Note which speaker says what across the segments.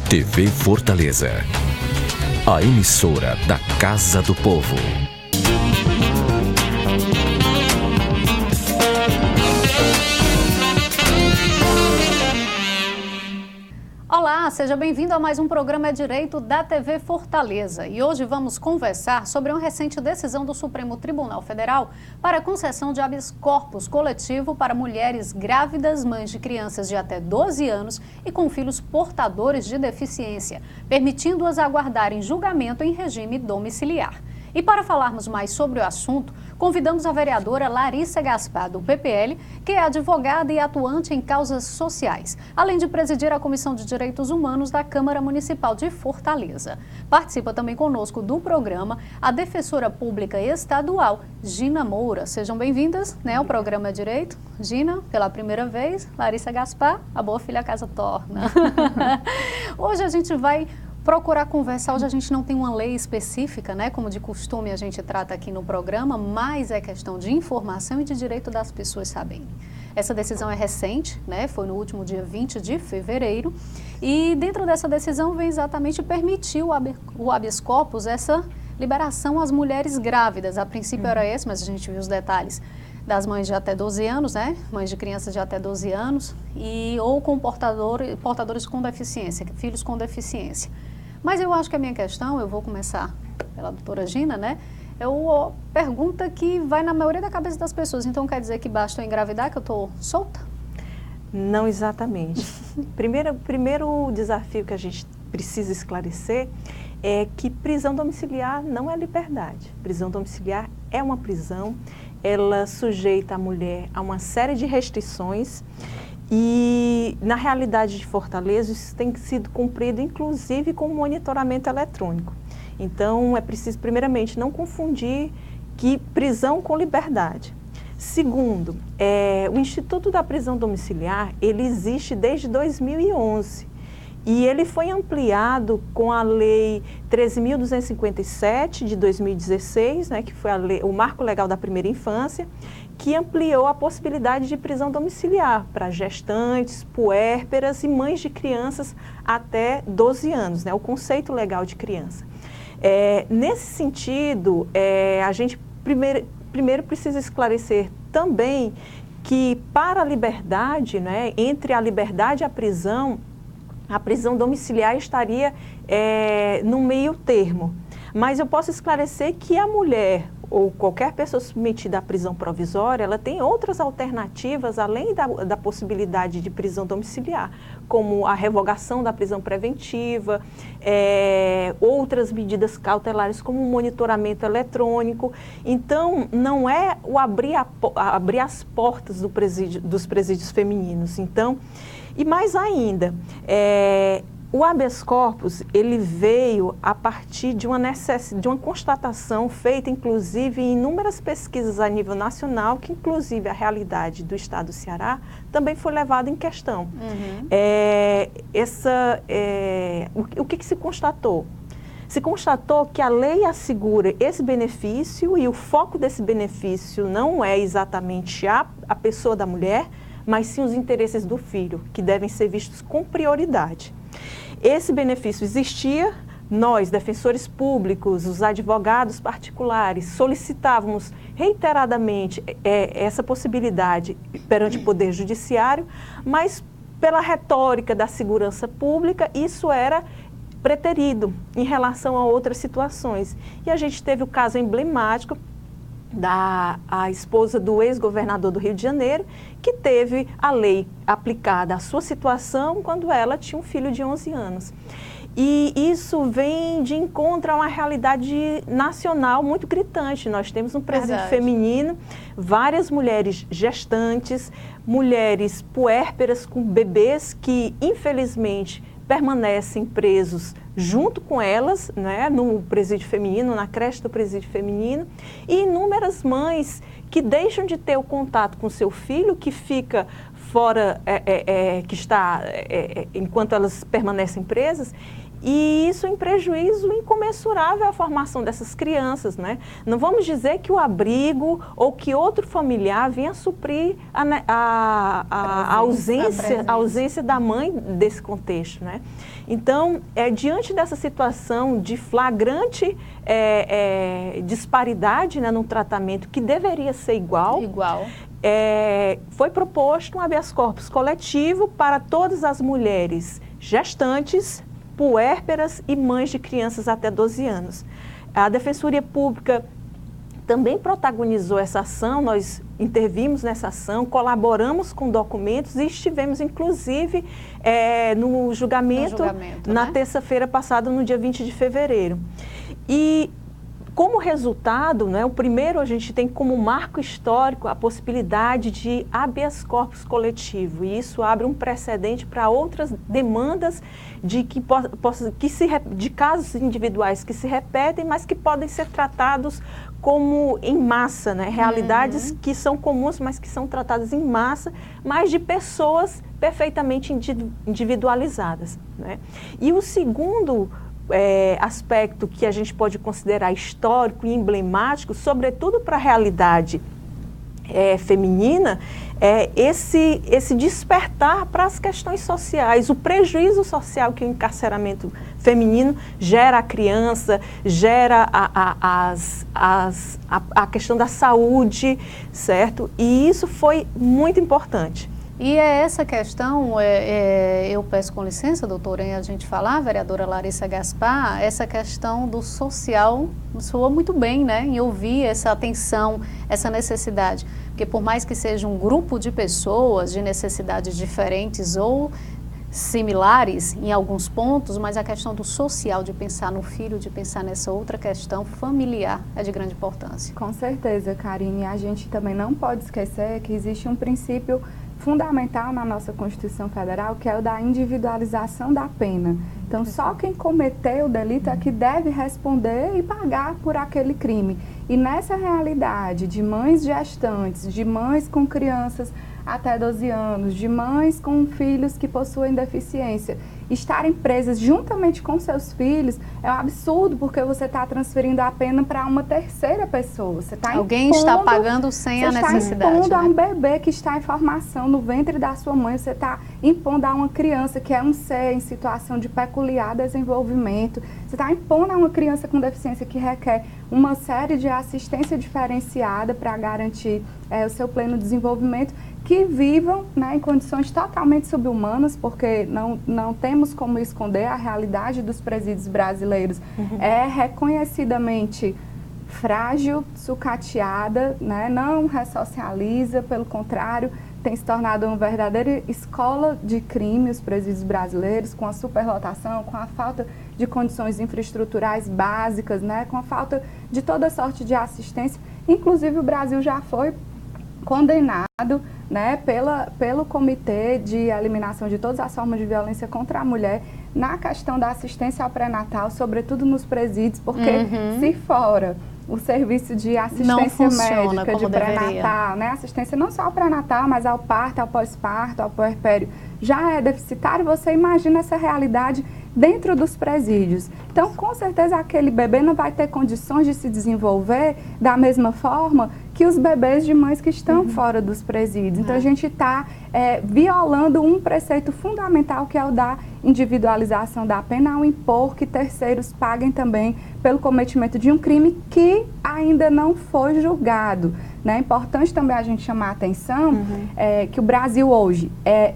Speaker 1: TV Fortaleza, a emissora da Casa do Povo.
Speaker 2: Olá, seja bem-vindo a mais um programa Direito da TV Fortaleza. E hoje vamos conversar sobre uma recente decisão do Supremo Tribunal Federal para a concessão de habeas corpus coletivo para mulheres grávidas, mães de crianças de até 12 anos e com filhos portadores de deficiência, permitindo-as aguardarem julgamento em regime domiciliar. E para falarmos mais sobre o assunto, convidamos a vereadora Larissa Gaspar, do PPL, que é advogada e atuante em causas sociais, além de presidir a Comissão de Direitos Humanos da Câmara Municipal de Fortaleza. Participa também conosco do programa a defensora pública estadual, Gina Moura. Sejam bem-vindas, ao programa Direito. Gina, pela primeira vez, Larissa Gaspar, a boa filha a casa torna. Hoje a gente vai procurar conversar. Hoje a gente não tem uma lei específica, como de costume a gente trata aqui no programa, mas é questão de informação e de direito das pessoas saberem. Essa decisão é recente, foi no último dia 20 de fevereiro, e dentro dessa decisão vem exatamente permitir o habeas corpus, essa liberação às mulheres grávidas. A princípio era esse, mas a gente viu os detalhes das mães de até 12 anos, mães de crianças de até 12 anos, ou com portadores com deficiência, filhos com deficiência. Mas eu acho que a minha questão, eu vou começar pela doutora Gina, é uma pergunta que vai na maioria da cabeça das pessoas. Então, quer dizer que basta eu engravidar que eu estou solta?
Speaker 3: Não exatamente. Primeiro desafio que a gente precisa esclarecer é que prisão domiciliar não é liberdade. Prisão domiciliar é uma prisão, ela sujeita a mulher a uma série de restrições. E, na realidade de Fortaleza, isso tem sido cumprido, inclusive, com monitoramento eletrônico. Então, é preciso, primeiramente, não confundir prisão com liberdade. Segundo, o Instituto da Prisão Domiciliar, ele existe desde 2011. E ele foi ampliado com a Lei 13.257 de 2016, que foi o Marco Legal da Primeira Infância, que ampliou a possibilidade de prisão domiciliar para gestantes, puérperas e mães de crianças até 12 anos, o conceito legal de criança. Nesse sentido, a gente primeiro precisa esclarecer também que para a liberdade, entre a liberdade e a prisão domiciliar estaria no meio termo. Mas eu posso esclarecer que a mulher ou qualquer pessoa submetida à prisão provisória, ela tem outras alternativas além da possibilidade de prisão domiciliar, como a revogação da prisão preventiva, outras medidas cautelares como o monitoramento eletrônico. Então, não é o abrir as portas dos presídios femininos. Então, e mais ainda, o habeas corpus, ele veio a partir de uma constatação feita, inclusive, em inúmeras pesquisas a nível nacional, que, inclusive, a realidade do estado do Ceará também foi levada em questão. O que se constatou? Se constatou que a lei assegura esse benefício e o foco desse benefício não é exatamente a pessoa da mulher, mas sim os interesses do filho, que devem ser vistos com prioridade. Esse benefício existia, nós, defensores públicos, os advogados particulares, solicitávamos reiteradamente essa possibilidade perante o Poder Judiciário, mas pela retórica da segurança pública, isso era preterido em relação a outras situações. E a gente teve o caso emblemático a esposa do ex-governador do Rio de Janeiro, que teve a lei aplicada à sua situação quando ela tinha um filho de 11 anos. E isso vem de encontro a uma realidade nacional muito gritante. Nós temos um presídio feminino, várias mulheres gestantes, mulheres puérperas com bebês que, infelizmente, permanecem presos junto com elas, no presídio feminino, na creche do presídio feminino, e inúmeras mães que deixam de ter o contato com seu filho, que fica fora, enquanto elas permanecem presas, e isso em prejuízo incomensurável à formação dessas crianças, né? Não vamos dizer que o abrigo ou que outro familiar venha suprir a ausência da mãe desse contexto, né? Então, diante dessa situação de flagrante disparidade, né, no tratamento que deveria ser igual. Foi proposto um habeas corpus coletivo para todas as mulheres gestantes, puérperas e mães de crianças até 12 anos. A Defensoria Pública também protagonizou essa ação, nós intervimos nessa ação, colaboramos com documentos e estivemos, inclusive, no julgamento na terça-feira passada, no dia 20 de fevereiro. E, como resultado, né, o primeiro, a gente tem como marco histórico a possibilidade de habeas corpus coletivo, e isso abre um precedente para outras demandas de casos individuais que se repetem, mas que podem ser tratados como em massa, né? Realidades que são comuns, mas que são tratadas em massa, mas de pessoas perfeitamente individualizadas, né? E o segundo aspecto que a gente pode considerar histórico e emblemático, sobretudo para a realidade feminina, é esse despertar para as questões sociais, o prejuízo social que o encarceramento feminino gera à criança, gera a questão da saúde, certo? E isso foi muito importante.
Speaker 2: E essa questão, eu peço com licença, doutora, em a gente falar, vereadora Larissa Gaspar, essa questão do social soa muito bem, né, em ouvir essa atenção, essa necessidade. Porque por mais que seja um grupo de pessoas de necessidades diferentes ou similares em alguns pontos, mas a questão do social, de pensar no filho, de pensar nessa outra questão familiar é de grande importância.
Speaker 4: Com certeza, Karine. A gente também não pode esquecer que existe um princípio fundamental na nossa Constituição Federal, que é o da individualização da pena. Então, só quem cometeu o delito é que deve responder e pagar por aquele crime. E nessa realidade de mães gestantes, de mães com crianças até 12 anos, de mães com filhos que possuem deficiência, estarem presas juntamente com seus filhos, é um absurdo, porque você está transferindo a pena para uma terceira pessoa.
Speaker 2: Alguém está pagando sem a necessidade.
Speaker 4: Você está impondo a um bebê que está em formação no ventre da sua mãe, você está impondo a uma criança que é um ser em situação de peculiar desenvolvimento, você está impondo a uma criança com deficiência que requer uma série de assistência diferenciada para garantir o seu pleno desenvolvimento, que vivam, né, em condições totalmente subhumanas, porque não temos como esconder a realidade dos presídios brasileiros. É reconhecidamente frágil, sucateada, né, não ressocializa, pelo contrário, tem se tornado uma verdadeira escola de crime os presídios brasileiros, com a superlotação, com a falta de condições infraestruturais básicas, né, com a falta de toda sorte de assistência. Inclusive, o Brasil já foi condenado, né, pelo Comitê de Eliminação de Todas as Formas de Violência contra a Mulher na questão da assistência ao pré-natal, sobretudo nos presídios, porque se fora o serviço de assistência médica de pré-natal, né, assistência não só ao pré-natal, mas ao parto, ao pós-parto, ao puerpério, já é deficitário, você imagina essa realidade dentro dos presídios. Então, com certeza, aquele bebê não vai ter condições de se desenvolver da mesma forma que os bebês de mães que estão fora dos presídios. Então, a gente está violando um preceito fundamental, que é o da individualização da pena, ao impor que terceiros paguem também pelo cometimento de um crime que ainda não foi julgado. É importante também a gente chamar a atenção que o Brasil hoje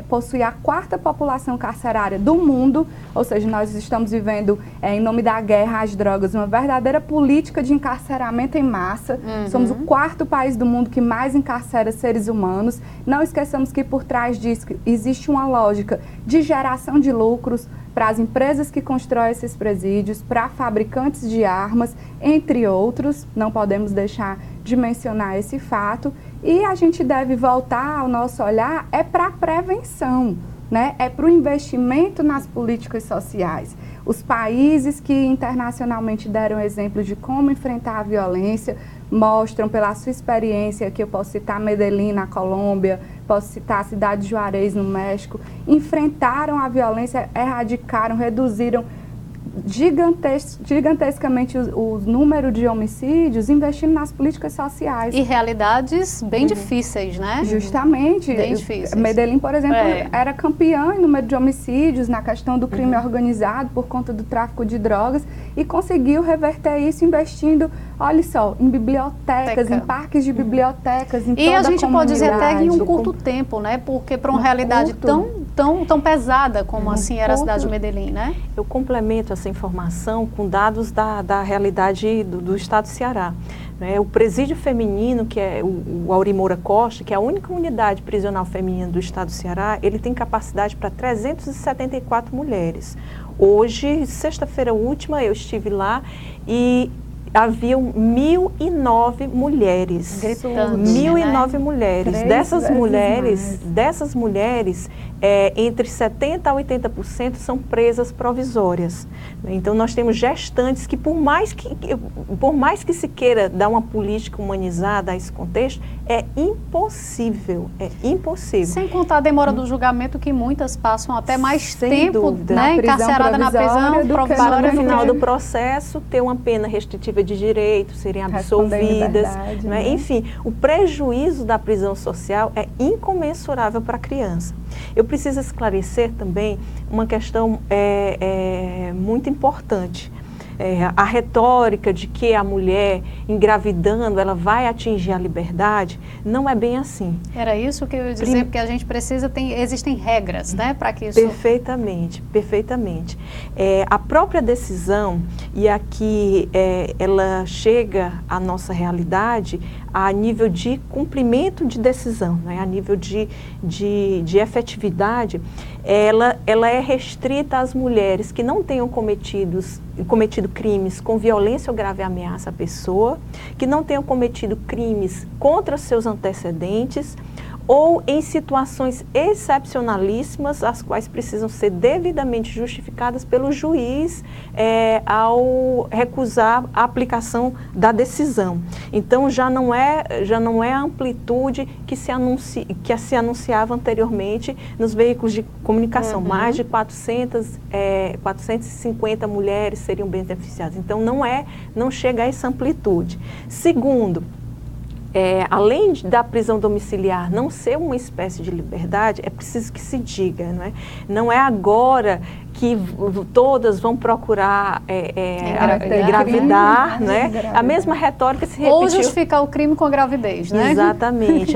Speaker 4: possui a 4ª população carcerária do mundo, ou seja, nós estamos vivendo, em nome da guerra às drogas, uma verdadeira política de encarceramento em massa. Somos o 4º país do mundo que mais encarcera seres humanos. Não esqueçamos que por trás disso existe uma lógica de geração de lucros para as empresas que constroem esses presídios, para fabricantes de armas, entre outros. Não podemos deixar de mencionar esse fato. E a gente deve voltar ao nosso olhar para a prevenção, né? É para o investimento nas políticas sociais. Os países que internacionalmente deram exemplo de como enfrentar a violência mostram, pela sua experiência, que eu posso citar Medellín, na Colômbia, posso citar a cidade de Juarez, no México, enfrentaram a violência, erradicaram, reduziram gigantescamente o número de homicídios, investindo nas políticas sociais.
Speaker 2: E realidades bem difíceis, né?
Speaker 4: Justamente.
Speaker 2: Bem difíceis.
Speaker 4: Medellín, por exemplo, era campeã em número de homicídios, na questão do crime organizado por conta do tráfico de drogas, e conseguiu reverter isso investindo, olha só, em bibliotecas, em parques de bibliotecas, em toda a comunidade.
Speaker 2: E a gente pode dizer até em um curto tempo, né? Porque para uma realidade tão pesada como assim era a cidade de Medellín, né?
Speaker 3: Eu complemento essa informação com dados da realidade do estado do Ceará. O presídio feminino, que é o Aurimoura Costa, que é a única unidade prisional feminina do estado do Ceará, ele tem capacidade para 374 mulheres. Hoje, sexta-feira última, eu estive lá e haviam 1.009 mulheres.
Speaker 2: Gritando,
Speaker 3: 1.009 mulheres.
Speaker 4: Três
Speaker 3: Dessas mulheres, entre 70% a 80% são presas provisórias. Então, nós temos gestantes que, por mais que se queira dar uma política humanizada a esse contexto, é impossível.
Speaker 2: Sem contar a demora do julgamento, que muitas passam até mais
Speaker 3: Sem
Speaker 2: tempo,
Speaker 3: dúvida.
Speaker 2: né, encarcerada na prisão provisória.
Speaker 3: Para, no final do processo, ter uma pena restritiva de direito, serem absolvidas.
Speaker 4: Né?
Speaker 3: Enfim, o prejuízo da prisão social é incomensurável para a criança. Eu preciso esclarecer também uma questão muito importante. A retórica de que a mulher engravidando, ela vai atingir a liberdade, não é bem assim.
Speaker 2: Era isso que eu ia dizer, porque a gente precisa, existem regras, né, para que isso...
Speaker 3: Perfeitamente. A própria decisão, e aqui ela chega à nossa realidade a nível de cumprimento de decisão, né, a nível de efetividade, ela é restrita às mulheres que não tenham cometido crimes com violência ou grave ameaça à pessoa, que não tenham cometido crimes contra seus antecedentes ou em situações excepcionalíssimas, as quais precisam ser devidamente justificadas pelo juiz ao recusar a aplicação da decisão. Então, já não é a amplitude que se anunciava anteriormente nos veículos de comunicação. Mais de 450 mulheres seriam beneficiadas. Então, não chega a essa amplitude. Segundo, além da prisão domiciliar não ser uma espécie de liberdade, é preciso que se diga, não é agora que todas vão procurar engravidar, né? A mesma retórica se repetiu.
Speaker 2: Ou justificar o crime com a gravidez, né?
Speaker 3: Exatamente,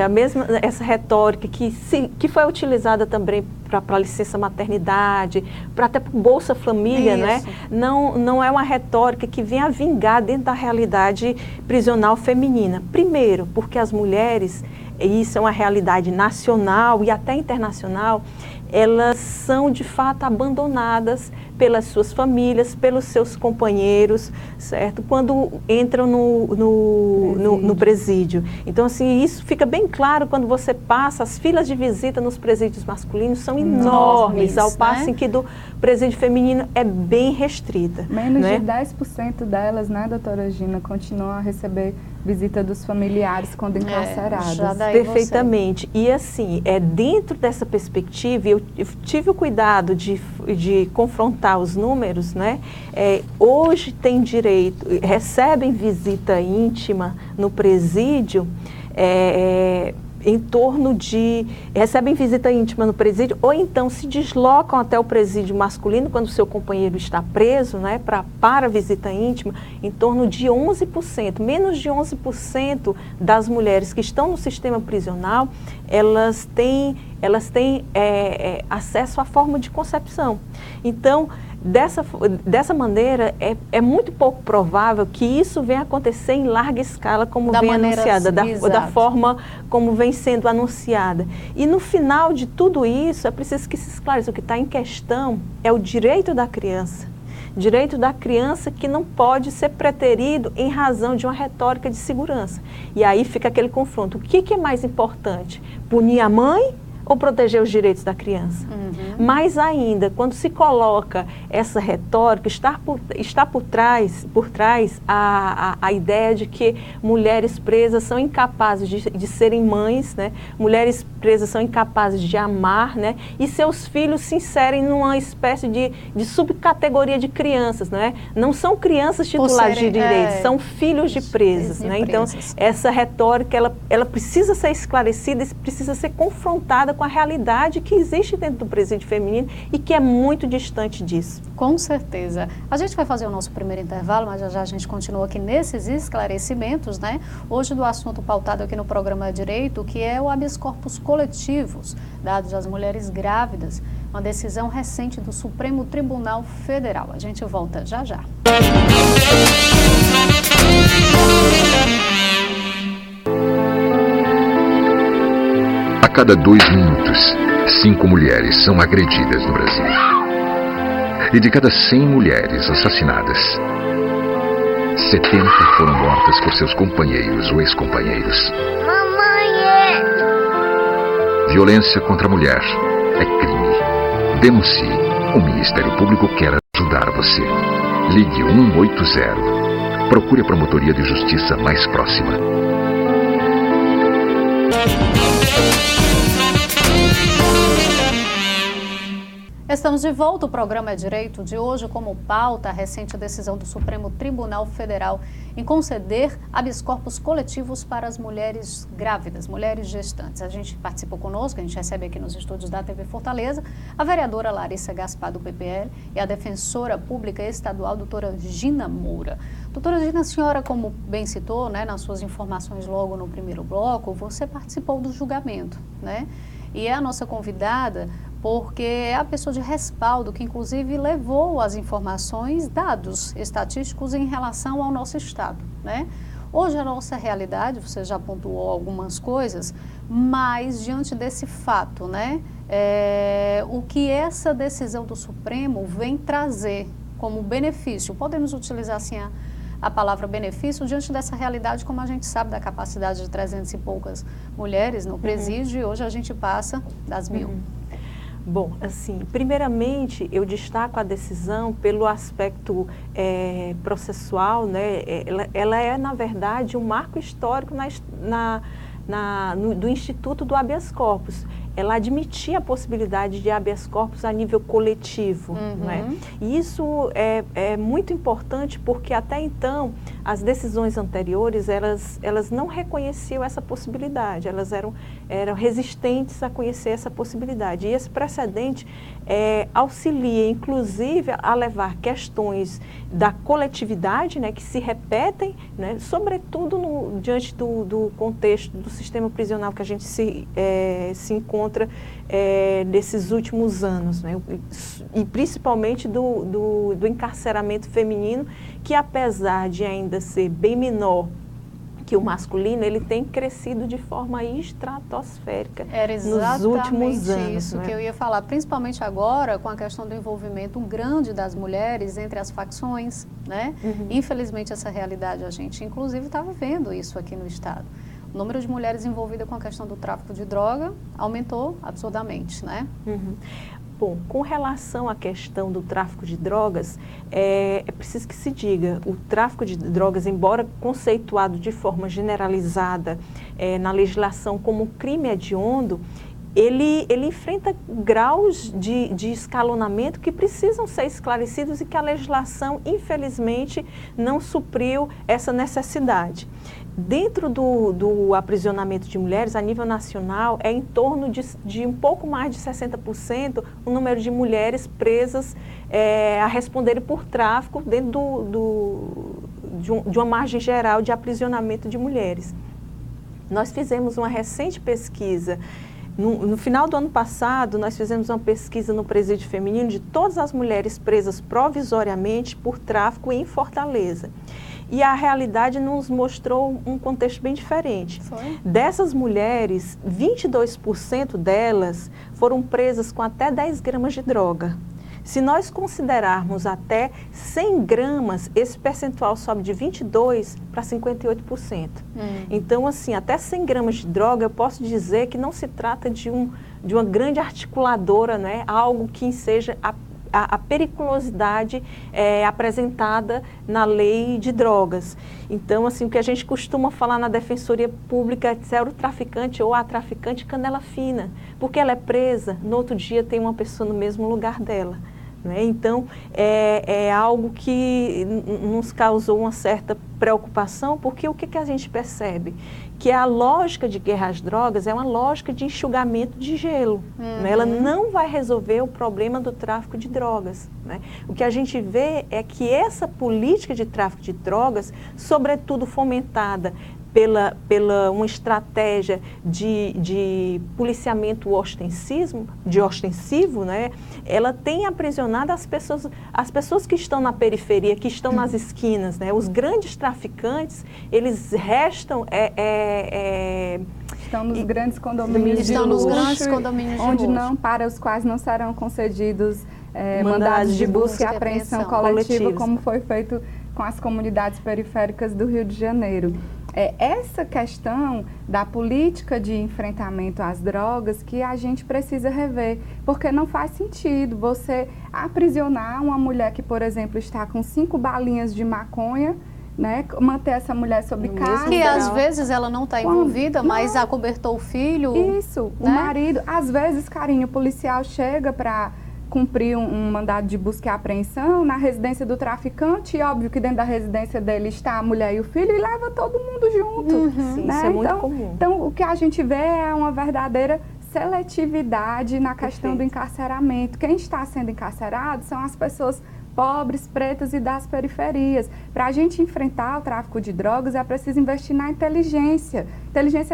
Speaker 3: essa retórica que foi utilizada também para licença maternidade, até para Bolsa Família, né? Não é uma retórica que vem a vingar dentro da realidade prisional feminina. Primeiro, porque as mulheres, e isso é uma realidade nacional e até internacional, elas são de fato abandonadas pelas suas famílias, pelos seus companheiros, certo? Quando entram no presídio. Então, assim, isso fica bem claro quando você passa, as filas de visita nos presídios masculinos são enormes, ao passo em que do presídio feminino é bem restrita.
Speaker 4: Menos de 10% delas, né, doutora Gina, continuam a receber visita dos familiares quando encarceradas.
Speaker 3: Perfeitamente. E assim, dentro dessa perspectiva, eu tive o cuidado de confrontar os números, né? Hoje tem direito, recebem visita íntima no presídio, em torno de, recebem visita íntima no presídio, ou então se deslocam até o presídio masculino quando o seu companheiro está preso, né, para visita íntima, em torno de 11%, menos de 11% das mulheres que estão no sistema prisional, elas têm acesso à forma de concepção. Então, dessa maneira, é muito pouco provável que isso venha acontecer em larga escala, como vem anunciada, da forma como vem sendo anunciada. E no final de tudo isso, é preciso que se esclareça, o que está em questão é o direito da criança. Direito da criança que não pode ser preterido em razão de uma retórica de segurança. E aí fica aquele confronto. O que é mais importante? Punir a mãe ou proteger os direitos da criança? Mais ainda, quando se coloca essa retórica, está por trás a ideia de que mulheres presas são incapazes de serem mães, né? Mulheres presas são incapazes de amar, né? E seus filhos se inserem numa espécie de subcategoria de crianças, né? Não são crianças titulares de direitos, são filhos de presas, né? Então, essa retórica, ela precisa ser esclarecida, precisa ser confrontada com a realidade que existe dentro do presídio feminino e que é muito distante disso.
Speaker 2: Com certeza. A gente vai fazer o nosso primeiro intervalo, mas já a gente continua aqui nesses esclarecimentos, né? Hoje do assunto pautado aqui no programa Direito, que é o habeas corpus coletivos dados às mulheres grávidas, uma decisão recente do Supremo Tribunal Federal. A gente volta já já.
Speaker 5: A cada 2 minutos, 5 mulheres são agredidas no Brasil. E de cada 100 mulheres assassinadas, 70 foram mortas por seus companheiros ou ex-companheiros.
Speaker 6: Mamãe!
Speaker 5: Violência contra a mulher é crime. Denuncie. O Ministério Público quer ajudar você. Ligue 180. Procure a promotoria de justiça mais próxima.
Speaker 2: Estamos de volta. O programa É Direito de hoje, como pauta, a recente decisão do Supremo Tribunal Federal em conceder habeas corpus coletivos para as mulheres grávidas, mulheres gestantes. A gente participou conosco, a gente recebe aqui nos estúdios da TV Fortaleza, a vereadora Larissa Gaspar, do PPL, e a defensora pública estadual, doutora Gina Moura. Doutora Gina, a senhora, como bem citou, né, nas suas informações logo no primeiro bloco, você participou do julgamento, né? E é a nossa convidada porque é a pessoa de respaldo que, inclusive, levou as informações, dados estatísticos em relação ao nosso estado, né? Hoje, a nossa realidade, você já pontuou algumas coisas, mas, diante desse fato, né, o que essa decisão do Supremo vem trazer como benefício, podemos utilizar, assim, a palavra benefício, diante dessa realidade, como a gente sabe, da capacidade de 300 e poucas mulheres no presídio, e hoje a gente passa das 1000.
Speaker 3: Bom, assim, primeiramente eu destaco a decisão pelo aspecto processual, né? Ela é, na verdade, um marco histórico do Instituto do Habeas Corpus. Ela admitia a possibilidade de habeas corpus a nível coletivo. Né? E isso é muito importante porque até então as decisões anteriores elas não reconheciam essa possibilidade, elas eram resistentes a conhecer essa possibilidade. E esse precedente auxilia, inclusive, a levar questões da coletividade, né, que se repetem, né, sobretudo diante do contexto do sistema prisional que a gente se encontra nesses últimos anos, né? E principalmente do encarceramento feminino, que apesar de ainda ser bem menor que o masculino, ele tem crescido de forma estratosférica nos últimos anos.
Speaker 2: Isso, né? Que eu ia falar, principalmente agora com a questão do envolvimento grande das mulheres entre as facções, né? Infelizmente essa realidade a gente inclusive está vivendo isso aqui no estado. O número de mulheres envolvidas com a questão do tráfico de droga aumentou absurdamente, né?
Speaker 3: Bom, com relação à questão do tráfico de drogas, é preciso que se diga, o tráfico de drogas, embora conceituado de forma generalizada na legislação como crime hediondo, ele enfrenta graus de escalonamento que precisam ser esclarecidos e que a legislação, infelizmente, não supriu essa necessidade. Dentro do aprisionamento de mulheres, a nível nacional, é em torno de um pouco mais de 60% o número de mulheres presas a responderem por tráfico dentro de uma margem geral de aprisionamento de mulheres. Nós fizemos uma recente pesquisa. No final do ano passado, nós fizemos uma pesquisa no presídio feminino de todas as mulheres presas provisoriamente por tráfico em Fortaleza. E a realidade nos mostrou um contexto bem diferente.
Speaker 2: Foi?
Speaker 3: Dessas mulheres, 22% delas foram presas com até 10 gramas de droga. Se nós considerarmos até 100 gramas, esse percentual sobe de 22% para 58%. Então, assim, até 100 gramas de droga, eu posso dizer que não se trata de uma grande articuladora, né? Algo que seja a periculosidade apresentada na lei de drogas. Então, assim, o que a gente costuma falar na Defensoria Pública é ser o traficante ou a traficante canela fina, porque ela é presa, no outro dia tem uma pessoa no mesmo lugar dela. Né? Então, é algo que nos causou uma certa preocupação, porque o que a gente percebe? Que a lógica de guerra às drogas é uma lógica de enxugamento de gelo. Né? Ela não vai resolver o problema do tráfico de drogas. Né? O que a gente vê é que essa política de tráfico de drogas, sobretudo fomentada pela uma estratégia de policiamento ostensivo, né? Ela tem aprisionado as pessoas que estão na periferia, que estão nas esquinas, né? Os grandes traficantes, eles restam
Speaker 4: estão nos grandes condomínios de luxo, onde não, para os quais não serão concedidos mandados de busca e apreensão coletiva, como foi feito com as comunidades periféricas do Rio de Janeiro. Essa questão da política de enfrentamento às drogas que a gente precisa rever, porque não faz sentido você aprisionar uma mulher que, por exemplo, está com 5 balinhas de maconha, né, manter essa mulher sob cárcere.
Speaker 2: Que às vezes ela não está envolvida, mas acobertou o filho.
Speaker 4: Isso,
Speaker 2: né?
Speaker 4: O marido, às vezes, Carinho, o policial chega para cumprir um mandado de busca e apreensão na residência do traficante, e óbvio que dentro da residência dele está a mulher e o filho, e leva todo mundo junto.
Speaker 3: Sim,
Speaker 4: né?
Speaker 3: Isso é muito comum.
Speaker 4: Então, o que a gente vê é uma verdadeira seletividade na questão do encarceramento. Quem está sendo encarcerado são as pessoas pobres, pretas e das periferias. Para a gente enfrentar o tráfico de drogas, é preciso investir na inteligência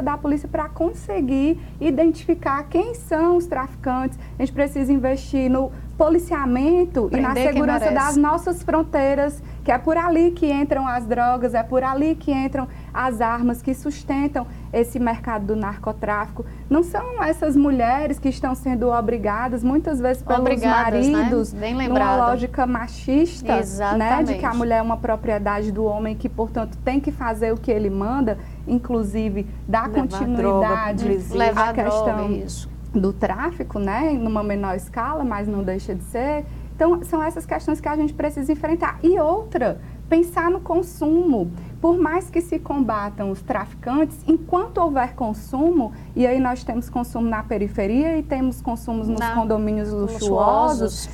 Speaker 4: da polícia para conseguir identificar quem são os traficantes. A gente precisa investir no policiamento e na segurança das nossas fronteiras, que é por ali que entram as drogas, é por ali que entram as armas que sustentam esse mercado do narcotráfico. Não são essas mulheres que estão sendo obrigadas, muitas vezes pelos maridos,
Speaker 2: né?
Speaker 4: numa lógica machista, né? De que a mulher é uma propriedade do homem, que, portanto, tem que fazer o que ele manda, inclusive dar continuidade à questão do tráfico, né? Numa menor escala, mas não deixa de ser. Então, são essas questões que a gente precisa enfrentar. E outra, pensar no consumo. Por mais que se combatam os traficantes, enquanto houver consumo, e aí nós temos consumo na periferia e temos consumos nos condomínios luxuosos,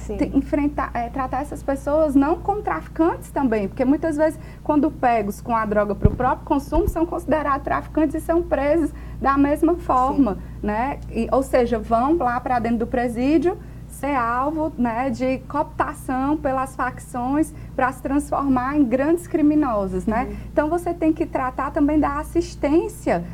Speaker 4: tratar essas pessoas não como traficantes também, porque muitas vezes, quando pegos com a droga para o próprio consumo, são considerados traficantes e são presos da mesma forma, né? Ou seja, vão lá para dentro do presídio, ser alvo, né, de cooptação pelas facções para se transformar em grandes criminosos, né? Então, você tem que tratar também da assistência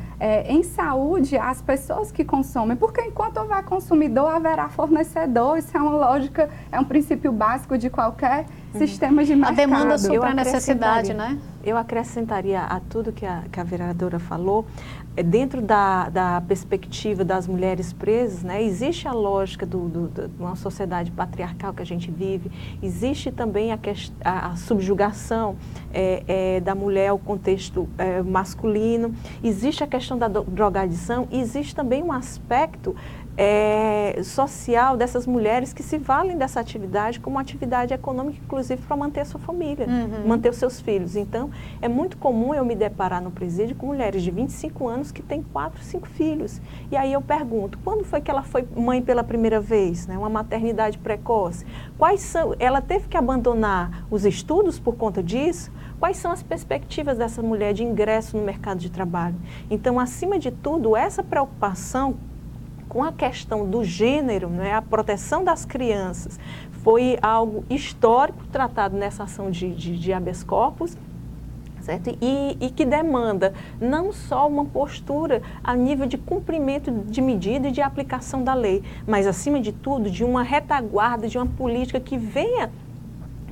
Speaker 4: em saúde às pessoas que consomem, porque enquanto houver consumidor, haverá fornecedor. Isso é uma lógica, é um princípio básico de qualquer sistema de mercado.
Speaker 2: A demanda supera a necessidade, né?
Speaker 3: Eu acrescentaria a tudo que a vereadora falou, dentro da perspectiva das mulheres presas, né, existe a lógica de uma sociedade patriarcal que a gente vive, existe também a subjugação da mulher ao contexto masculino, existe a questão da drogadição, e existe também um aspecto social dessas mulheres que se valem dessa atividade como atividade econômica, inclusive para manter a sua família, manter os seus filhos. Então, é muito comum eu me deparar no presídio com mulheres de 25 anos que têm 4, 5 filhos. E aí eu pergunto, quando foi que ela foi mãe pela primeira vez? Né? Uma maternidade precoce. Ela teve que abandonar os estudos por conta disso? Quais são as perspectivas dessa mulher de ingresso no mercado de trabalho? Então, acima de tudo, essa preocupação com a questão do gênero, né, a proteção das crianças, foi algo histórico tratado nessa ação de habeas corpus, certo? E que demanda não só uma postura a nível de cumprimento de medida e de aplicação da lei, mas, acima de tudo, de uma retaguarda, de uma política que venha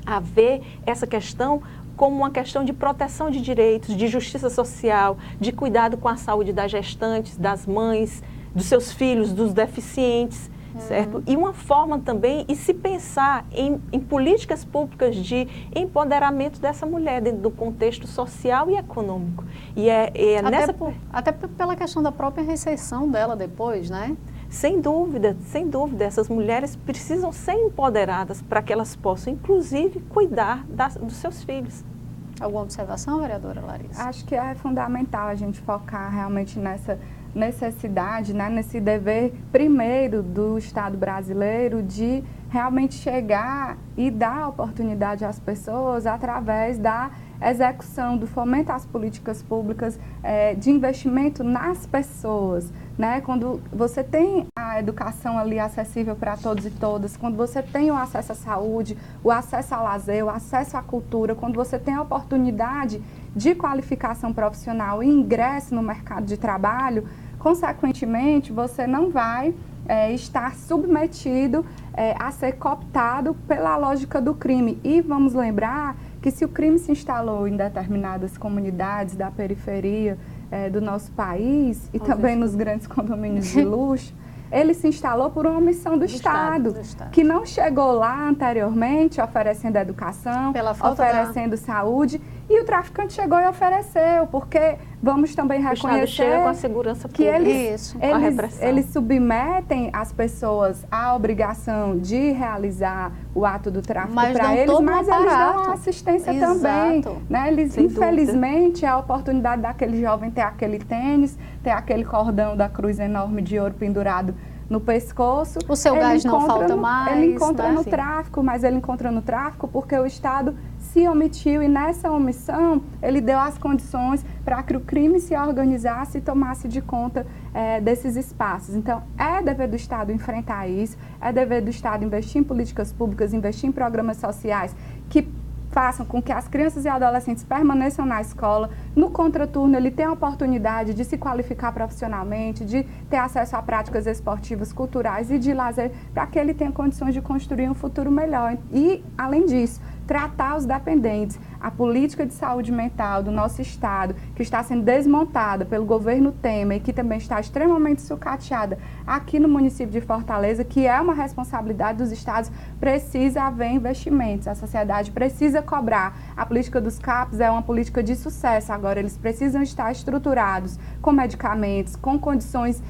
Speaker 3: a ver essa questão como uma questão de proteção de direitos, de justiça social, de cuidado com a saúde das gestantes, das mães, dos seus filhos, dos deficientes. certo? E uma forma também, e se pensar em políticas públicas de empoderamento dessa mulher dentro do contexto social e econômico. E
Speaker 2: até pela questão da própria reinserção dela depois, né?
Speaker 3: Sem dúvida, essas mulheres precisam ser empoderadas para que elas possam, inclusive, cuidar dos seus filhos.
Speaker 2: Alguma observação, vereadora Larissa?
Speaker 4: Acho que é fundamental a gente focar realmente nessa necessidade, né, nesse dever primeiro do Estado brasileiro de realmente chegar e dar oportunidade às pessoas através da execução, do fomento às políticas públicas, de investimento nas pessoas, né? Quando você tem a educação ali acessível para todos e todas, quando você tem o acesso à saúde, o acesso ao lazer, o acesso à cultura, quando você tem a oportunidade de qualificação profissional e ingresso no mercado de trabalho, consequentemente, você não vai estar submetido a ser cooptado pela lógica do crime. E vamos lembrar que se o crime se instalou em determinadas comunidades da periferia do nosso país e também nos grandes condomínios de luxo, ele se instalou por uma omissão do Estado, que não chegou lá anteriormente oferecendo educação, oferecendo saúde, e o traficante chegou e ofereceu, porque vamos também reconhecer
Speaker 3: com a segurança
Speaker 4: que
Speaker 3: pública,
Speaker 4: eles submetem as pessoas à obrigação de realizar o ato do tráfico para eles, mas eles dão assistência também. Né? Eles, infelizmente, a oportunidade daquele jovem ter aquele tênis, ter aquele cordão da cruz enorme de ouro pendurado no pescoço.
Speaker 2: O seu gás não falta mais.
Speaker 4: Ele encontra no tráfico, mas ele encontra no tráfico porque o Estado se omitiu, e nessa omissão ele deu as condições para que o crime se organizasse e tomasse de conta desses espaços. Então, é dever do Estado enfrentar isso, é dever do Estado investir em políticas públicas, investir em programas sociais que façam com que as crianças e adolescentes permaneçam na escola. No contraturno, ele tem a oportunidade de se qualificar profissionalmente, de ter acesso a práticas esportivas, culturais e de lazer, para que ele tenha condições de construir um futuro melhor. E, além disso, tratar os dependentes. A política de saúde mental do nosso Estado, que está sendo desmontada pelo governo Temer e que também está extremamente sucateada aqui no município de Fortaleza, que é uma responsabilidade dos estados, precisa haver investimentos. A sociedade precisa cobrar. A política dos CAPs é uma política de sucesso. Agora, eles precisam estar estruturados com medicamentos, com condições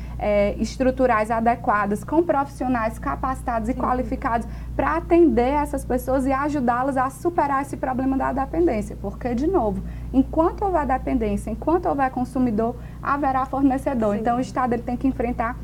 Speaker 4: estruturais adequadas, com profissionais capacitados e qualificados para atender essas pessoas e ajudá-las a superar esse problema da dependência. Porque, de novo, enquanto houver dependência, enquanto houver consumidor, haverá fornecedor. Então, o Estado ele tem que enfrentar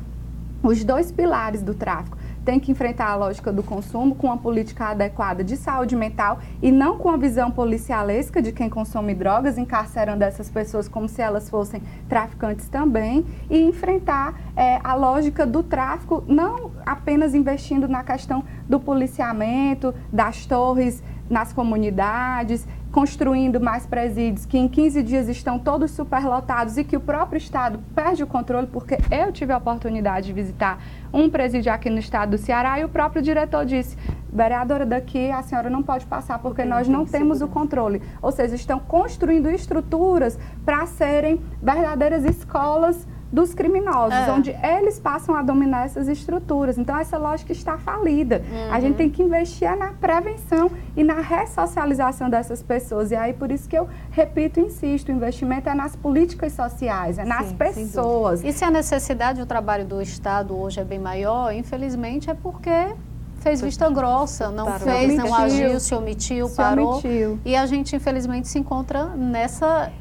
Speaker 4: os dois pilares do tráfico. Tem que enfrentar a lógica do consumo com uma política adequada de saúde mental e não com a visão policialesca de quem consome drogas, encarcerando essas pessoas como se elas fossem traficantes também, e enfrentar a lógica do tráfico, não apenas investindo na questão do policiamento, das torres nas comunidades, construindo mais presídios que em 15 dias estão todos superlotados e que o próprio Estado perde o controle, porque eu tive a oportunidade de visitar um presídio aqui no estado do Ceará e o próprio diretor disse: vereadora, daqui a senhora não pode passar porque nós não temos o controle. Ou seja, estão construindo estruturas para serem verdadeiras escolas dos criminosos, onde eles passam a dominar essas estruturas. Então, essa lógica está falida. A gente tem que investir na prevenção e na ressocialização dessas pessoas. E aí, por isso que eu repito e insisto, o investimento é nas políticas sociais, é nas pessoas.
Speaker 2: E se a necessidade do trabalho do Estado hoje é bem maior, infelizmente é porque fez vista grossa, não fez, não agiu, se omitiu, parou. E a gente, infelizmente, se encontra nessa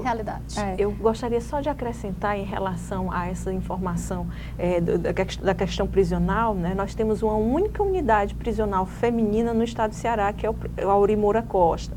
Speaker 2: realidade.
Speaker 3: Eu gostaria só de acrescentar em relação a essa informação da questão prisional, né? Nós temos uma única unidade prisional feminina no estado do Ceará, que é o Auri Moura Costa.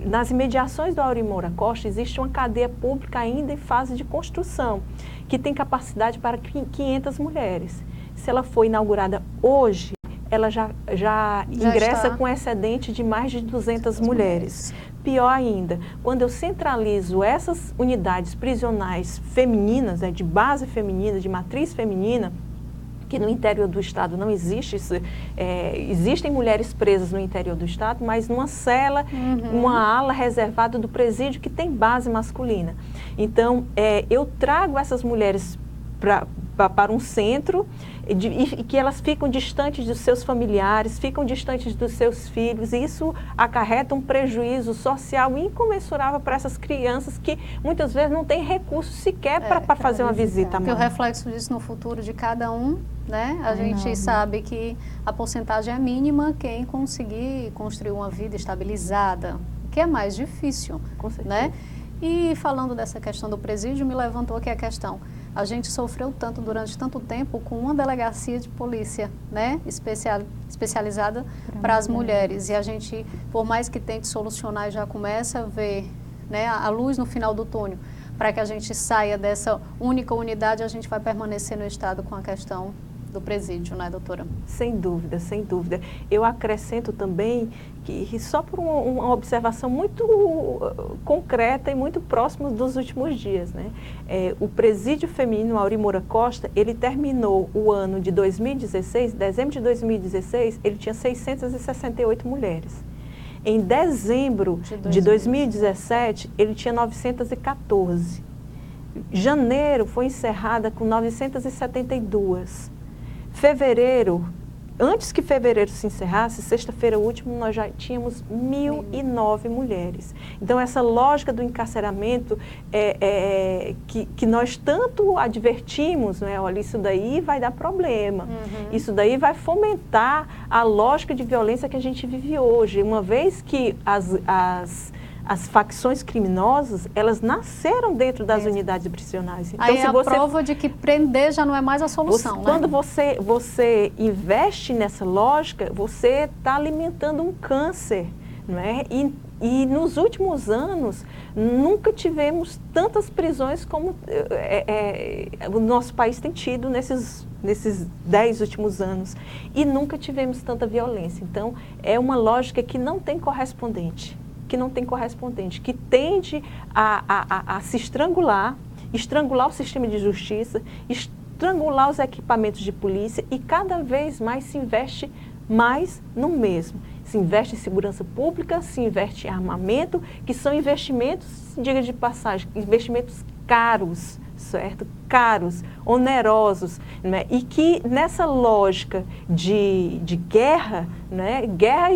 Speaker 3: Nas imediações do Auri Moura Costa existe uma cadeia pública ainda em fase de construção, que tem capacidade para 500 mulheres. Se ela for inaugurada hoje, ela já ingressa com excedente de mais de 200 mulheres. Pior ainda, quando eu centralizo essas unidades prisionais femininas, de base feminina, de matriz feminina, que no interior do estado não existe isso, existem mulheres presas no interior do estado, mas numa cela, uma ala reservada do presídio que tem base masculina. Então, eu trago essas mulheres para um centro e que elas ficam distantes dos seus familiares, ficam distantes dos seus filhos, e isso acarreta um prejuízo social incomensurável para essas crianças que muitas vezes não têm recursos sequer para fazer uma visita à mãe.
Speaker 2: Porque o reflexo disso no futuro de cada um, né? A gente sabe que a porcentagem é mínima quem conseguir construir uma vida estabilizada, que é mais difícil,
Speaker 3: Com certeza.
Speaker 2: né? E falando dessa questão do presídio, me levantou aqui a questão. A gente sofreu tanto durante tanto tempo com uma delegacia de polícia, né, especializada para as mulheres. E a gente, por mais que tente solucionar, já começa a ver, né, a luz no final do túnel. Para que a gente saia dessa única unidade, a gente vai permanecer no estado com a questão do presídio, né, doutora?
Speaker 3: Sem dúvida, sem dúvida. Eu acrescento também que só por uma observação muito concreta e muito próxima dos últimos dias, né? O presídio feminino Aurí Moura Costa, ele terminou o ano de 2016, dezembro de 2016, ele tinha 668 mulheres. Em dezembro de 2017, ele tinha 914. Janeiro foi encerrada com 972. Fevereiro, antes que fevereiro se encerrasse, sexta-feira última, nós já tínhamos 1.009 mulheres. Então, essa lógica do encarceramento que nós tanto advertimos, né? Olha, isso daí vai dar problema. Isso daí vai fomentar a lógica de violência que a gente vive hoje. Uma vez que as facções criminosas, elas nasceram dentro das unidades prisionais. Então,
Speaker 2: aí é a prova de que prender já não é mais a solução, né?
Speaker 3: Quando você investe nessa lógica, você está alimentando um câncer, não é? E nos últimos anos, nunca tivemos tantas prisões como o nosso país tem tido nesses 10 últimos anos. E nunca tivemos tanta violência. Então, é uma lógica que não tem correspondente. Que tende a se estrangular o sistema de justiça, estrangular os equipamentos de polícia, e cada vez mais se investe mais no mesmo. Se investe em segurança pública, se investe em armamento, que são investimentos, diga de passagem, investimentos caros, certo? Caros, onerosos, né? E que nessa lógica de guerra, né? Guerra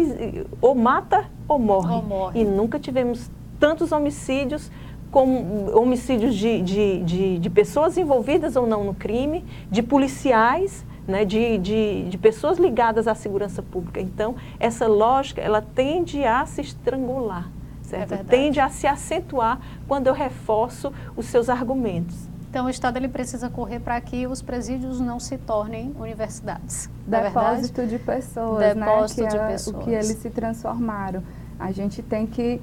Speaker 3: ou mata ou morre. E nunca tivemos tantos homicídios, como homicídios de pessoas envolvidas ou não no crime, de policiais, né? de pessoas ligadas à segurança pública. Então, essa lógica, ela tende a se estrangular, certo? Tende a se acentuar quando eu reforço os seus argumentos.
Speaker 2: Então, o Estado ele precisa correr para que os presídios não se tornem universidades.
Speaker 4: Depósito de pessoas,
Speaker 2: Depósito
Speaker 4: né?
Speaker 2: de pessoas.
Speaker 4: O que eles se transformaram. A gente tem que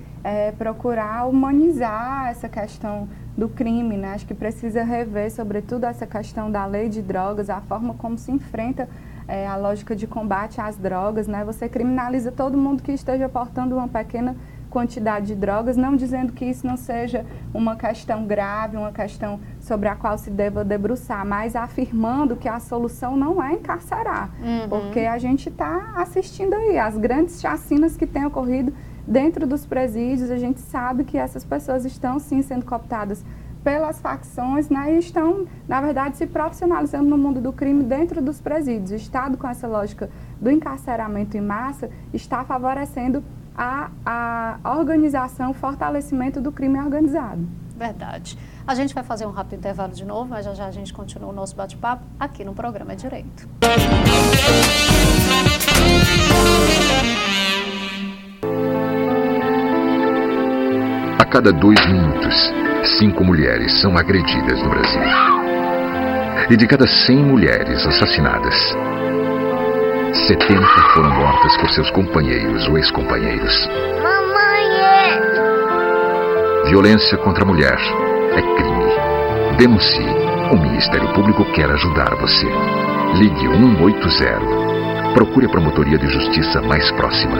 Speaker 4: procurar humanizar essa questão do crime, né? Acho que precisa rever, sobretudo, essa questão da lei de drogas, a forma como se enfrenta a lógica de combate às drogas, né? Você criminaliza todo mundo que esteja portando uma pequena quantidade de drogas, não dizendo que isso não seja uma questão grave, uma questão sobre a qual se deva debruçar, mas afirmando que a solução não é encarcerar, porque a gente está assistindo aí as grandes chacinas que têm ocorrido dentro dos presídios. A gente sabe que essas pessoas estão sim sendo cooptadas pelas facções, né, e estão, na verdade, se profissionalizando no mundo do crime dentro dos presídios. O Estado, com essa lógica do encarceramento em massa, está favorecendo a organização, o fortalecimento do crime organizado.
Speaker 2: Verdade. A gente vai fazer um rápido intervalo de novo, mas já a gente continua o nosso bate-papo aqui no programa Direito.
Speaker 5: A cada 2 minutos, 5 mulheres são agredidas no Brasil. E de cada 100 mulheres assassinadas, 70 foram mortas por seus companheiros ou ex-companheiros.
Speaker 6: Mamãe!
Speaker 5: Violência contra a mulher é crime. Denuncie. O Ministério Público quer ajudar você. Ligue 180. Procure a promotoria de justiça mais próxima.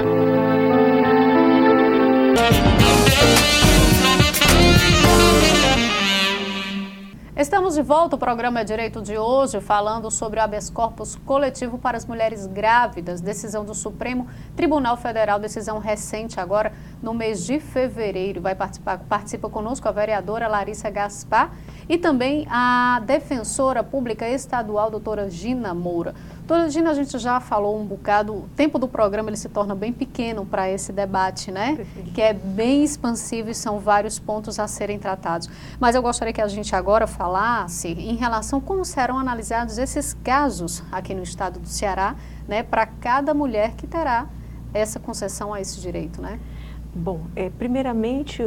Speaker 2: Estamos Estamos de volta, o programa É Direito de hoje, falando sobre o habeas corpus coletivo para as mulheres grávidas, decisão do Supremo Tribunal Federal, decisão recente agora no mês de fevereiro. Participa conosco a vereadora Larissa Gaspar e também a defensora pública estadual, doutora Gina Moura. Doutora Gina, a gente já falou um bocado, o tempo do programa ele se torna bem pequeno para esse debate, né?
Speaker 3: Perfeito.
Speaker 2: Que é bem expansivo e são vários pontos a serem tratados. Mas eu gostaria que a gente agora falasse em relação a como serão analisados esses casos aqui no estado do Ceará, né? Para cada mulher que terá essa concessão a esse direito, né?
Speaker 3: Bom, primeiramente,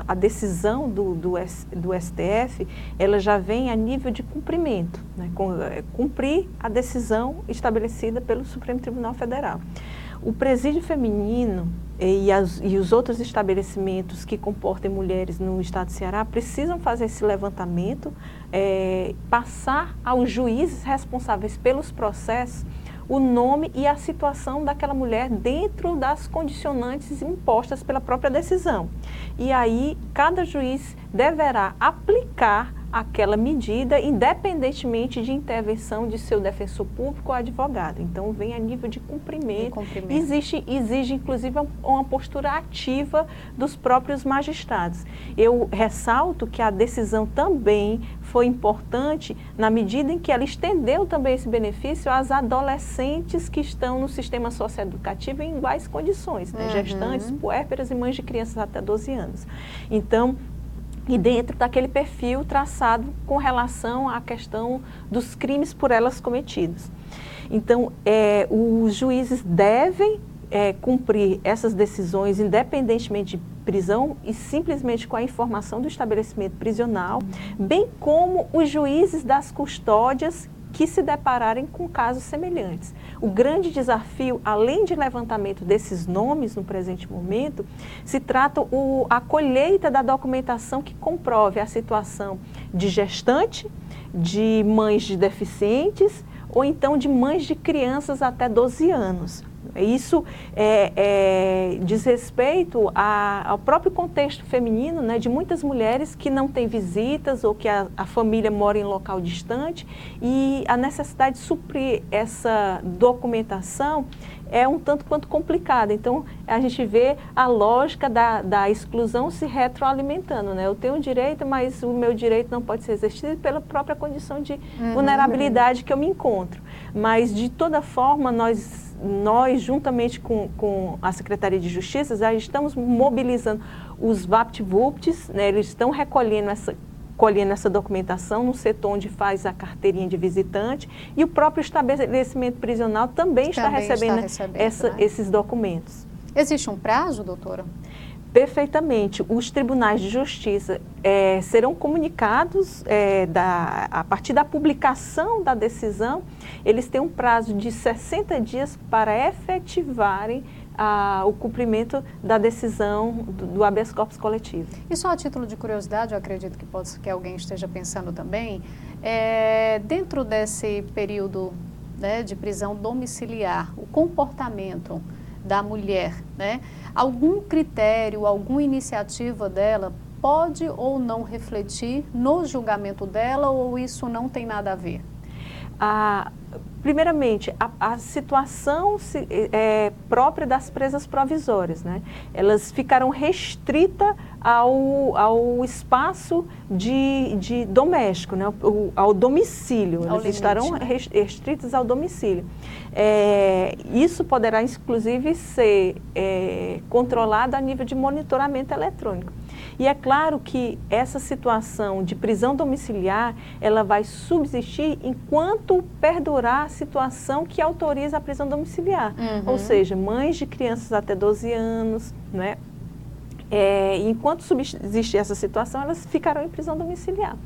Speaker 3: a decisão do STF, ela já vem a nível de cumprimento, né? Cumprir a decisão estabelecida pelo Supremo Tribunal Federal. O presídio feminino e os outros estabelecimentos que comportem mulheres no estado do Ceará precisam fazer esse levantamento, passar aos juízes responsáveis pelos processos o nome e a situação daquela mulher dentro das condicionantes impostas pela própria decisão. E aí, cada juiz deverá aplicar aquela medida, independentemente de intervenção de seu defensor público ou advogado. Então, vem a nível de cumprimento. Exige, inclusive, uma postura ativa dos próprios magistrados. Eu ressalto que a decisão também foi importante na medida em que ela estendeu também esse benefício às adolescentes que estão no sistema socioeducativo em iguais condições, né? Gestantes, puérperas e mães de crianças até 12 anos. Então, e dentro daquele perfil traçado com relação à questão dos crimes por elas cometidos. Então, os juízes devem cumprir essas decisões independentemente de prisão e simplesmente com a informação do estabelecimento prisional, bem como os juízes das custódias que se depararem com casos semelhantes. O grande desafio, além de levantamento desses nomes no presente momento, se trata a colheita da documentação que comprove a situação de gestante, de mães de deficientes ou então de mães de crianças até 12 anos. Isso diz respeito ao próprio contexto feminino, né, de muitas mulheres que não têm visitas ou que a família mora em local distante, e a necessidade de suprir essa documentação é um tanto quanto complicada. Então, a gente vê a lógica da exclusão se retroalimentando, né? Eu tenho direito, mas o meu direito não pode ser exercido pela própria condição de vulnerabilidade que eu me encontro. Mas, de toda forma, nós juntamente com a Secretaria de Justiça, já estamos mobilizando os VaptVupts, né? Eles estão colhendo essa documentação no setor onde faz a carteirinha de visitante, e o próprio estabelecimento prisional também está recebendo esses documentos.
Speaker 2: Existe um prazo, doutora?
Speaker 3: Perfeitamente. Os tribunais de justiça serão comunicados a partir da publicação da decisão. Eles têm um prazo de 60 dias para efetivarem o cumprimento da decisão do habeas corpus coletivo.
Speaker 2: E só a título de curiosidade, eu acredito que alguém esteja pensando também, dentro desse período, né, de prisão domiciliar, o comportamento da mulher, né, algum critério, alguma iniciativa dela pode ou não refletir no julgamento dela, ou isso não tem nada a ver?
Speaker 3: Primeiramente, a situação própria das presas provisórias, né? Elas ficaram restritas ao espaço de doméstico, né? Ao domicílio. Elas estarão restritas ao domicílio. Isso poderá, inclusive, ser controlado a nível de monitoramento eletrônico. E é claro que essa situação de prisão domiciliar, ela vai subsistir enquanto perdurar a situação que autoriza a prisão domiciliar. Ou seja, mães de crianças até 12 anos, né? Enquanto subsistir essa situação, elas ficarão em prisão domiciliar.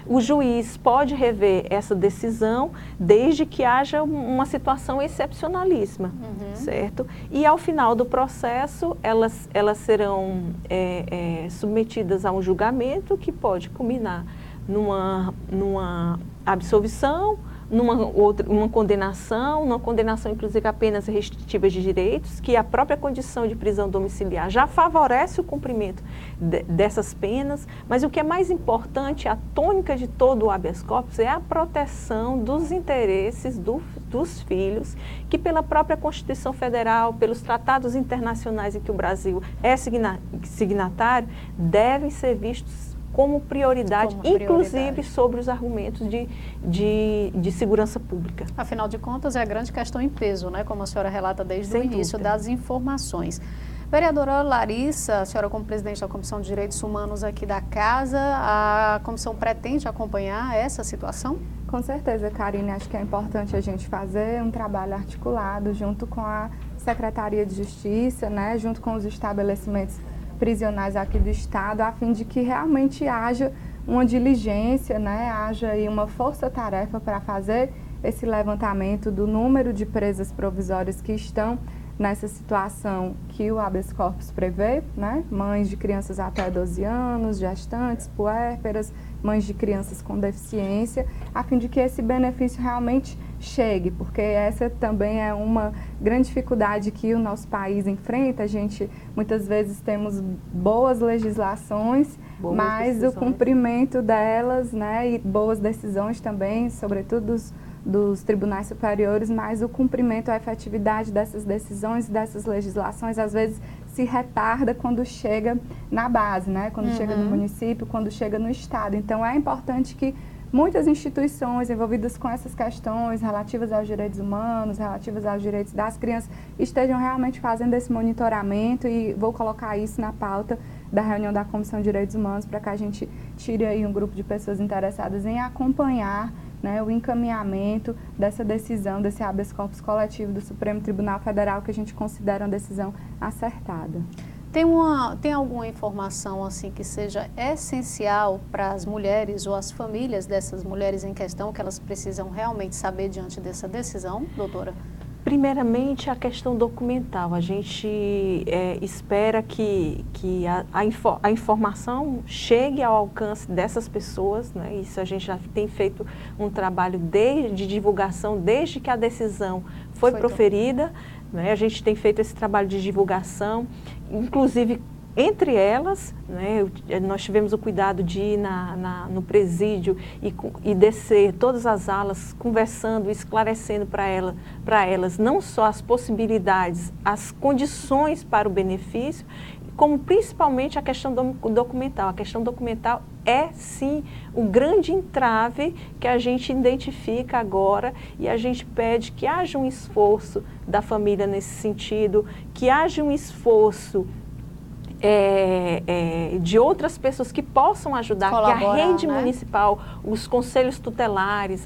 Speaker 3: O juiz pode rever essa decisão desde que haja uma situação excepcionalíssima, certo? E ao final do processo, elas serão submetidas a um julgamento que pode culminar numa absolvição uma condenação inclusive apenas restritiva de direitos, que a própria condição de prisão domiciliar já favorece o cumprimento dessas penas, mas o que é mais importante, a tônica de todo o habeas corpus é a proteção dos interesses dos filhos, que pela própria Constituição Federal, pelos tratados internacionais em que o Brasil é signatário, devem ser vistos como prioridade, inclusive sobre os argumentos de segurança pública.
Speaker 2: Afinal de contas, é a grande questão em peso, né? Como a senhora relata desde o início das informações. Vereadora Larissa, a senhora como presidente da Comissão de Direitos Humanos aqui da Casa, a comissão pretende acompanhar essa situação?
Speaker 4: Com certeza, Karine, acho que é importante a gente fazer um trabalho articulado junto com a Secretaria de Justiça, né? Junto com os estabelecimentos prisionais aqui do Estado, a fim de que realmente haja uma diligência, né? Haja aí uma força-tarefa para fazer esse levantamento do número de presas provisórias que estão nessa situação que o habeas corpus prevê, né? Mães de crianças até 12 anos, gestantes, puérperas, mães de crianças com deficiência, a fim de que esse benefício realmente chegue, porque essa também é uma grande dificuldade que o nosso país enfrenta. A gente, muitas vezes, temos boas legislações, mas o cumprimento delas, né, e boas decisões também, sobretudo dos tribunais superiores, mas o cumprimento, a efetividade dessas decisões, dessas legislações, às vezes se retarda quando chega na base, né? Quando chega no município, quando chega no estado. Então, é importante que muitas instituições envolvidas com essas questões relativas aos direitos humanos, relativas aos direitos das crianças, estejam realmente fazendo esse monitoramento, e vou colocar isso na pauta da reunião da Comissão de Direitos Humanos para que a gente tire aí um grupo de pessoas interessadas em acompanhar, né, o encaminhamento dessa decisão, desse habeas corpus coletivo do Supremo Tribunal Federal, que a gente considera uma decisão acertada.
Speaker 2: Tem alguma informação assim que seja essencial para as mulheres ou as famílias dessas mulheres em questão, que elas precisam realmente saber diante dessa decisão, doutora?
Speaker 3: Primeiramente, a questão documental. A gente espera que a informação chegue ao alcance dessas pessoas, né? Isso a gente já tem feito um trabalho de divulgação desde que a decisão foi proferida, né? A gente tem feito esse trabalho de divulgação, inclusive entre elas, né, nós tivemos o cuidado de ir no presídio e descer todas as alas, conversando, esclarecendo para elas não só as possibilidades, as condições para o benefício, como principalmente a questão documental. A questão documental é, sim, o grande entrave que a gente identifica agora, e a gente pede que haja um esforço da família nesse sentido, que haja um esforço de outras pessoas que possam ajudar, que a rede municipal, os conselhos tutelares,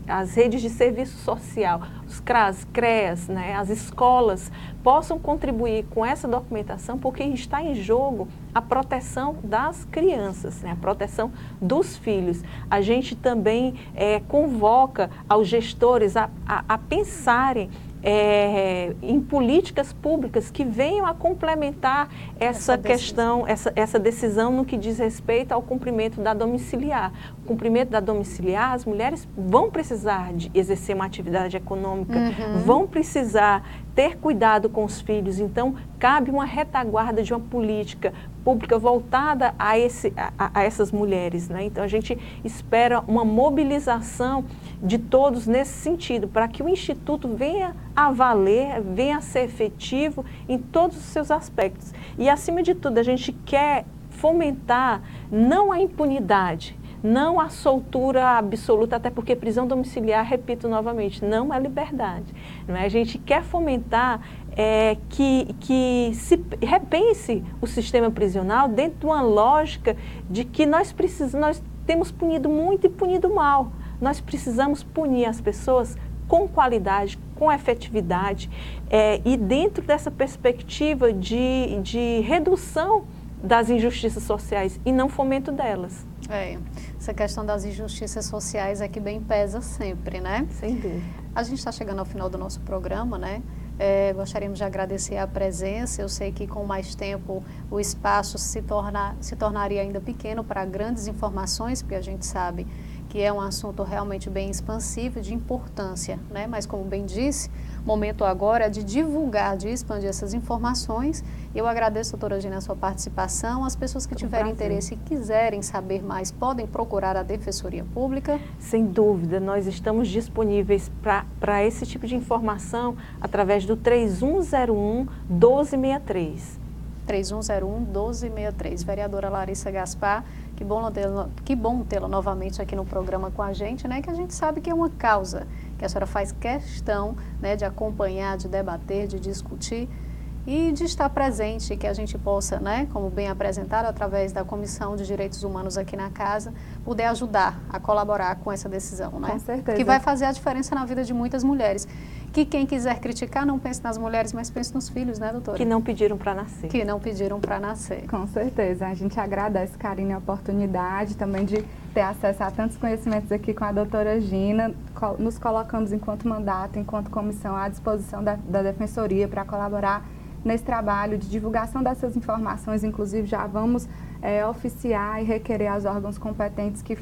Speaker 3: as redes de serviço social, os CRAS, CREAS, né, as escolas, possam contribuir com essa documentação, porque está em jogo a proteção das crianças, né, a proteção dos filhos. A gente também convoca aos gestores a pensarem em políticas públicas que venham a complementar essa questão, essa decisão no que diz respeito ao cumprimento da domiciliar. O cumprimento da domiciliar, as mulheres vão precisar de exercer uma atividade econômica, vão precisar ter cuidado com os filhos, então cabe uma retaguarda de uma política pública voltada a essas mulheres, né? Então a gente espera uma mobilização de todos nesse sentido, para que o Instituto venha a valer, venha a ser efetivo em todos os seus aspectos. E acima de tudo, a gente quer fomentar não a impunidade, não a soltura absoluta, até porque prisão domiciliar, repito novamente, não é liberdade. Não é? A gente quer fomentar que se repense o sistema prisional dentro de uma lógica de que nós temos punido muito e punido mal. Nós precisamos punir as pessoas com qualidade, com efetividade, e dentro dessa perspectiva de redução das injustiças sociais e não fomento delas.
Speaker 2: Essa questão das injustiças sociais é que bem pesa sempre, né?
Speaker 3: Sem dúvida.
Speaker 2: A gente está chegando ao final do nosso programa, né? Gostaríamos de agradecer a presença. Eu sei que com mais tempo o espaço se tornaria ainda pequeno para grandes informações, porque a gente sabe que é um assunto realmente bem expansivo e de importância, né? Mas como bem disse, o momento agora é de divulgar, de expandir essas informações. Eu agradeço, doutora Gina, a sua participação. As pessoas que tiverem interesse e quiserem saber mais, podem procurar a Defensoria Pública?
Speaker 3: Sem dúvida, nós estamos disponíveis para esse tipo de informação através do 3101-1263.
Speaker 2: 3101-1263. Vereadora Larissa Gaspar, que bom tê-la novamente aqui no programa com a gente, né? Que a gente sabe que é uma causa que a senhora faz questão, né, de acompanhar, de debater, de discutir e de estar presente, que a gente possa, né, como bem apresentado através da Comissão de Direitos Humanos aqui na casa, poder ajudar a colaborar com essa decisão, né?
Speaker 4: Com certeza.
Speaker 2: Que vai fazer a diferença na vida de muitas mulheres. Que quem quiser criticar não pense nas mulheres, mas pense nos filhos, né, doutora?
Speaker 3: Que não pediram para nascer.
Speaker 2: Que não pediram para nascer.
Speaker 4: Com certeza. A gente agradece, Karine, a oportunidade também de ter acesso a tantos conhecimentos aqui com a doutora Gina. Nos colocamos enquanto mandato, enquanto comissão, à disposição da Defensoria para colaborar nesse trabalho de divulgação dessas informações. Inclusive, já vamos oficiar e requerer aos órgãos competentes que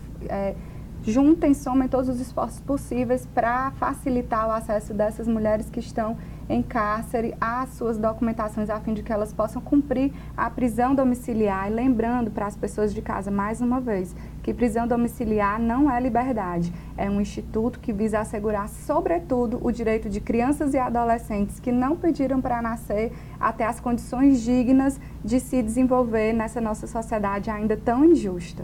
Speaker 4: juntem, somem todos os esforços possíveis para facilitar o acesso dessas mulheres que estão em cárcere às suas documentações, a fim de que elas possam cumprir a prisão domiciliar. E lembrando para as pessoas de casa, mais uma vez, que prisão domiciliar não é liberdade. É um instituto que visa assegurar, sobretudo, o direito de crianças e adolescentes que não pediram para nascer até as condições dignas de se desenvolver nessa nossa sociedade ainda tão injusta.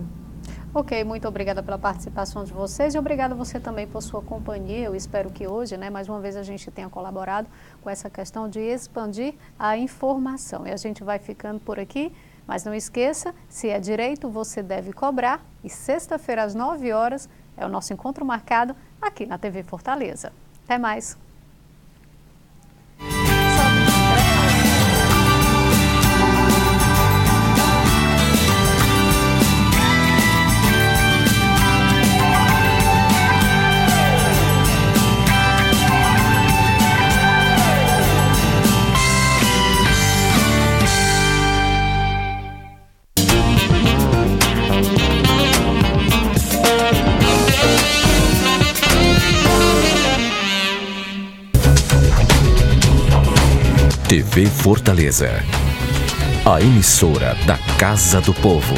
Speaker 2: Ok, muito obrigada pela participação de vocês e obrigada a você também por sua companhia. Eu espero que hoje, né, mais uma vez a gente tenha colaborado com essa questão de expandir a informação. E a gente vai ficando por aqui, mas não esqueça, se é direito, você deve cobrar. E sexta-feira às 9 horas é o nosso encontro marcado aqui na TV Fortaleza. Até mais!
Speaker 1: TV Fortaleza, a emissora da Casa do Povo.